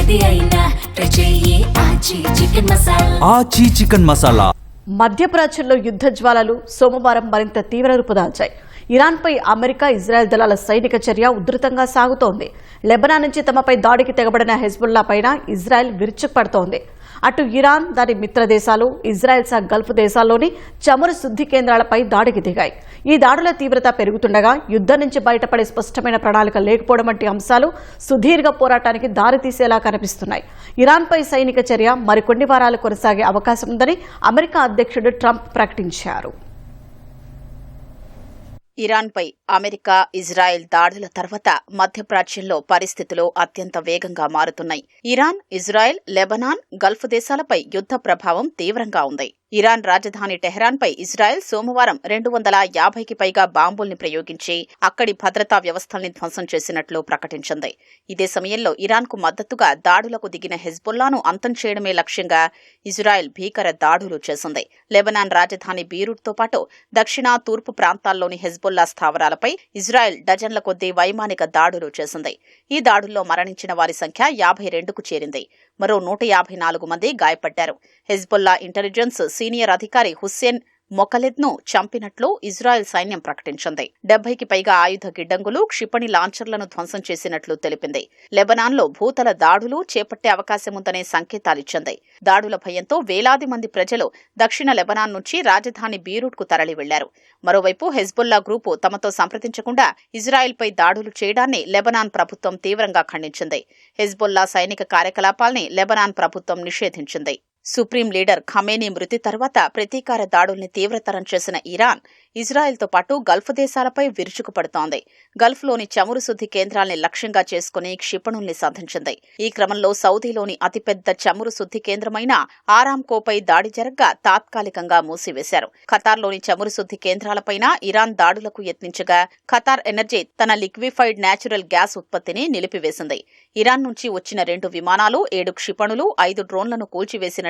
ఏది అయినా ట్రై చెయ్యి ఆచి చికెన్ మసాలా. మధ్యప్రాచ్యంలో యుద్ధ జ్వాలలు సోమవారం మరింత తీవ్ర రూపు దాల్చాయి. ఇరాన్పై అమెరికా, ఇజ్రాయెల్ దళాల సైనిక చర్య ఉధృతంగా సాగుతోంది. లెబనాన్ నుంచి తమపై దాడికి తెగబడిన హెజ్బుల్లా పైన ఇజ్రాయెల్ విరుచుకుపడుతోంది. అటు ఇరాన్, దాని మిత్ర దేశాలు, ఇజ్రాయెల్ సహా గల్ఫ్ దేశాల్లోని చమురు శుద్ధి కేంద్రాలపై దాడికి దిగాయి. ఈ దాడుల తీవ్రత పెరుగుతుండగా యుద్ధం నుంచి బయటపడే స్పష్టమైన ప్రణాళిక లేకపోవడం వంటి అంశాలు సుదీర్ఘ పోరాటానికి దారితీసేలా కనిపిస్తున్నాయి. ఇరాన్పై సైనిక చర్య మరికొన్ని వారాలు కొనసాగే అవకాశం ఉందని అమెరికా అధ్యక్షుడు ట్రంప్ ప్రకటించారు. ఇరాన్పై అమెరికా, ఇజ్రాయెల్ దాడుల తర్వాత మధ్యప్రాచ్యంలో పరిస్థితులు అత్యంత వేగంగా మారుతున్నాయి. ఇరాన్, ఇజ్రాయెల్, లెబనాన్, గల్ఫ్ దేశాలపై యుద్ధ ప్రభావం తీవ్రంగా ఉంది. ఇరాన్ రాజధాని టెహరాన్పై ఇజ్రాయెల్ సోమవారం 250కి పైగా బాంబుల్ని ప్రయోగించి అక్కడి భద్రతా వ్యవస్థల్ని ధ్వంసం చేసినట్లు ప్రకటించింది. ఇదే సమయంలో ఇరాన్కు మద్దతుగా దాడులకు దిగిన హెజ్బుల్లాను అంతం చేయడమే లక్ష్యంగా ఇజ్రాయెల్ భీకర దాడులు చేసింది. లెబనాన్ రాజధాని బీరూట్తో పాటు దక్షిణ, తూర్పు ప్రాంతాల్లోని హెజ్బుల్లా స్థావరాలపై ఇజ్రాయెల్ డజన్ల కొద్దీ వైమానిక దాడులు చేసింది. ఈ దాడుల్లో మరణించిన వారి సంఖ్య 52కు చేరింది. మరో 154 మంది గాయపడ్డారు. హెజ్బుల్లా ఇంటెలిజెన్స్ సీనియర్ అధికారి హుస్సేన్ మొకలెద్ను చంపినట్లు ఇజ్రాయెల్ సైన్యం ప్రకటించింది. 70కి పైగా ఆయుధ గిడ్డంగులు, క్షిపణి లాంచర్లను ధ్వంసం చేసినట్లు తెలిపింది. లెబనాన్లో భూతల దాడులు చేపట్టే అవకాశముందనే సంకేతాలిచ్చింది. దాడుల భయంతో వేలాది మంది ప్రజలు దక్షిణ లెబనాన్ నుంచి రాజధాని బీరూట్కు తరలి వెళ్లారు. మరోవైపు హెజ్బుల్లా గ్రూపు తమతో సంప్రదించకుండా ఇజ్రాయెల్పై దాడులు చేయడాన్ని లెబనాన్ ప్రభుత్వం తీవ్రంగా ఖండించింది. హెజ్బుల్లా సైనిక కార్యకలాపాల్ని లెబనాన్ ప్రభుత్వం నిషేధించింది. సుప్రీం లీడర్ ఖమేనీ మృతి తర్వాత ప్రతీకార దాడుల్ని తీవ్రతరం చేసిన ఇరాన్, ఇజ్రాయెల్తో పాటు గల్ఫ్ దేశాలపై విరుచుకుపడుతోంది. గల్ఫ్లోని చమురు శుద్ధి కేంద్రాల్ని లక్ష్యంగా చేసుకుని క్షిపణుల్ని సాధించింది. ఈ క్రమంలో సౌదీలోని అతిపెద్ద చమురు శుద్ధి కేంద్రమైన ఆరామ్కోపై దాడి జరగ్గా తాత్కాలికంగా మూసివేశారు. ఖతార్లోని చమురు శుద్ధి కేంద్రాలపైన ఇరాన్ దాడులకు యత్నించగా ఖతార్ ఎనర్జీ తన లిక్విఫైడ్ న్యాచురల్ గ్యాస్ ఉత్పత్తిని నిలిపివేసింది. ఇరాన్ నుంచి వచ్చిన 2 విమానాలు, 7 క్షిపణులు, 5 డ్రోన్లను కూల్చివేసినట్లు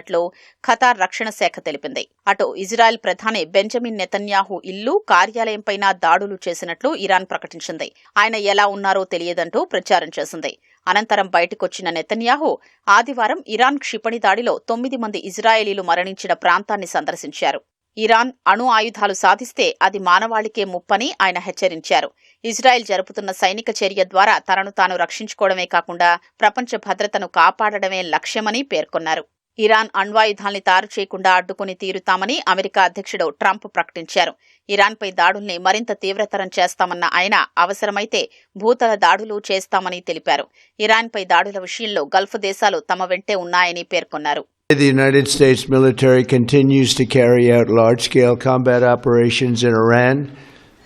ఖతార్ రక్షణ శాఖ తెలిపింది. అటు ఇజ్రాయెల్ ప్రధాని బెంజమిన్ నెతన్యాహు ఇల్లు, కార్యాలయంపైన దాడులు చేసినట్లు ఇరాన్ ప్రకటించింది. ఆయన ఎలా ఉన్నారో తెలియదంటూ ప్రచారం చేసింది. అనంతరం బయటకొచ్చిన నెతన్యాహు ఆదివారం ఇరాన్ క్షిపణి దాడిలో 9 మంది ఇజ్రాయేలీలు మరణించిన ప్రాంతాన్ని సందర్శించారు. ఇరాన్ అణు ఆయుధాలు సాధిస్తే అది మానవాళికే ముప్పని ఆయన హెచ్చరించారు. ఇజ్రాయెల్ జరుపుతున్న సైనిక చర్య ద్వారా తనను తాను రక్షించుకోవడమే కాకుండా ప్రపంచ భద్రతను కాపాడడమే లక్ష్యమని పేర్కొన్నారు. ఇరాన్ అణ్వాయుధాల్ని తారు చేయకుండా అడ్డుకుని తీరుతామని అమెరికా అధ్యక్షుడు ట్రంప్ ప్రకటించారు. ఇరాన్పై దాడుల్ని మరింత తీవ్రతరం చేస్తామన్న ఆయన అవసరమైతే భూతల దాడులు చేస్తామని తెలిపారు. ఇరాన్పై దాడుల విషయంలో గల్ఫ్ దేశాలు తమ వెంటే ఉన్నాయని పేర్కొన్నారు. The United States military continues to carry out large-scale combat operations in Iran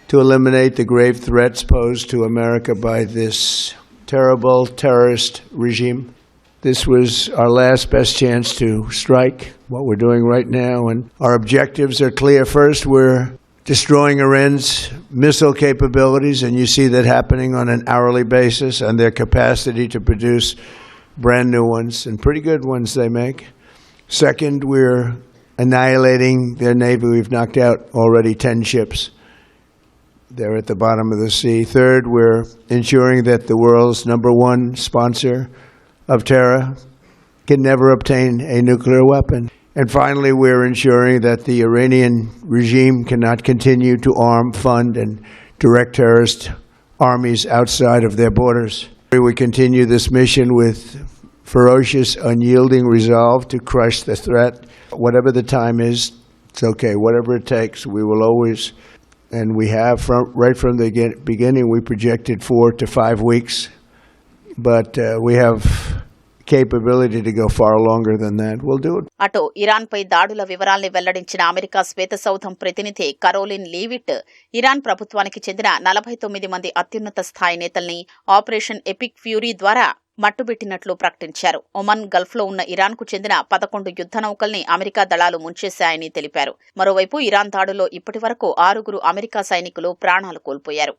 to eliminate the grave threats posed to America by this terrible terrorist regime. This was our last best chance to strike, what we're doing right now, and our objectives are clear. First, we're destroying Iran's missile capabilities, and you see that happening on an hourly basis, and their capacity to produce brand new ones, and pretty good ones they make. Second, we're annihilating their navy. We've knocked out already 10 ships. They're at the bottom of the sea. Third, we're ensuring that the world's #1 sponsor of terror can never obtain a nuclear weapon. And finally, we're ensuring that the Iranian regime cannot continue to arm, fund, and direct terrorist armies outside of their borders. We continue this mission with ferocious, unyielding resolve to crush the threat. Whatever the time is, it's okay. Whatever it takes, we will always, and we have right from the beginning, we projected 4 to 5 weeks, but we have capability to go far longer than that. We'll do it. అటు ఇరాన్పై దాడుల వివరాల్ని వెల్లడించిన America శ్వేతసౌధం ప్రతినిధి Karoline Leavitt Iran ప్రభుత్వానికి చెందిన 49 మంది అత్యున్నత స్థాయి నేతల్ని operation epic fury ద్వారా మట్టుబెట్టినట్లు ప్రకటించారు. ఒమన్ గల్ఫ్లో ఉన్న ఇరాన్కు చెందిన 11 యుద్ధ నౌకల్ని అమెరికా దళాలు ముంచేశాయని తెలిపారు. మరోవైపు ఇరాన్ దాడుల్లో ఇప్పటివరకు 6 అమెరికా సైనికులు ప్రాణాలు కోల్పోయారు.